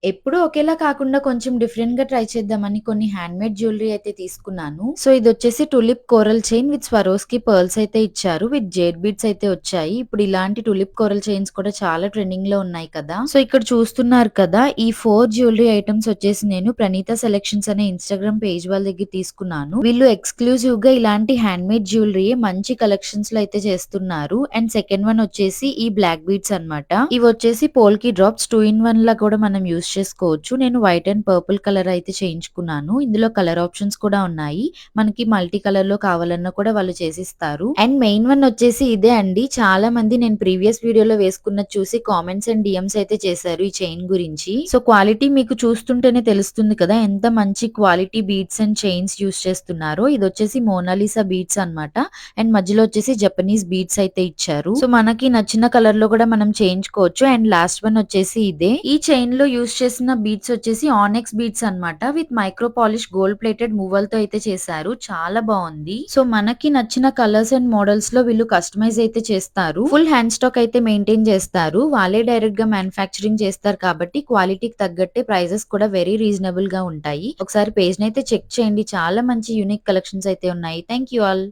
ఎప్పుడూ ఒకేలా కాకుండా కొంచెం డిఫరెంట్‌గా ట్రై చేద్దామని కొన్ని హ్యాండ్‌మేడ్ జ్యువెలరీ అయితే తీసుకున్నాను. సో, ఇదొచ్చేసి tulip coral chain with Swarovski pearls అయితే ఇచ్చారు. విత్ జేడ్ బీడ్స్ అయితే వచ్చాయి. ఇప్పుడు ఇలాంటి టులిప్ కోరల్ చైన్స్ కూడా చాలా ట్రెండింగ్‌లో ఉన్నాయి కదా! సో, ఇక్కడ చూస్తున్నారు కదా! ఈ 4 జ్యువెలరీ ఐటెమ్స్ వచ్చేసి నేను ప్రణీత సెలక్షన్స్ అనే ఇన్‌స్టాగ్రామ్ పేజ్ వాళ్ళ దగ్గర తీసుకున్నాను. వీళ్ళు ఎక్స్‌క్లూజివ్‌గా ఇలాంటి హ్యాండ్‌మేడ్ జ్యువెలరీయే మంచి కలెక్షన్స్‌లో అయితే చేస్తున్నారు. అండ్ సెకండ్ వన్ వచ్చేసి ఈ బ్లాక్ బీడ్స్ అన్నమాట. ఇవొచ్చేసి పోల్‌కి డ్రాప్స్ 2 ఇన్ 1 లా కూడా మనం యూజ్ చేసుకోవచ్చు. నేను వైట్ అండ్ పర్పుల్ కలర్ అయితే చేయించుకున్నాను. ఇందులో కలర్ ఆప్షన్స్ కూడా ఉన్నాయి. మనకి మల్టీ కలర్‌లో కావాలన్నా కూడా వాళ్ళు చేసిస్తారు. అండ్ మెయిన్ వన్ వచ్చేసి ఇదే అండి. చాలా మంది నేను ప్రీవియస్ వీడియోలో వేసుకున్నది చూసి కామెంట్స్ అండ్ డీఎమ్స్ అయితే చేశారు ఈ చైన్ గురించి. సో, క్వాలిటీ మీకు చూస్తుంటేనే తెలుస్తుంది కదా! ఎంత మంచి quality beads and chains use చేస్తున్నారో. ఇదొచ్చేసి మోనాలిసా బీడ్స్ అన్నమాట. అండ్ మధ్యలో వచ్చేసి జపనీస్ బీడ్స్ అయితే ఇచ్చారు. సో, మనకి నచ్చిన కలర్ లో కూడా మనం చేయించుకోవచ్చు. అండ్ లాస్ట్ వన్ వచ్చేసి ఇదే. ఈ చైన్ లో యూజ్ చేసిన బీడ్స్ వచ్చేసి ఆనెక్స్ బీడ్స్ అన్నమాట. With micro polish gold plated మూవల్ తో అయితే చేశారు. చాలా బాగుంది. సో, మనకి నచ్చిన కలర్స్ అండ్ మోడల్స్ లో వీళ్ళు కస్టమైజ్ అయితే చేస్తారు. ఫుల్ హ్యాండ్ స్టాక్ అయితే మెయింటైన్ చేస్తారు. వాళ్ళే డైరెక్ట్ గా మ్యానుఫ్యాక్చరింగ్ చేస్తారు కాబట్టి క్వాలిటీకి తగ్గట్టే ప్రైజెస్ కూడా వెరీ రీజనబుల్ గా ఉంటాయి. ఒకసారి పేజ్ అయితే చెక్ చేయండి. చాలా మంచి యూనిక్ కలెక్షన్స్ అయితే ఉన్నాయి. Thank you all.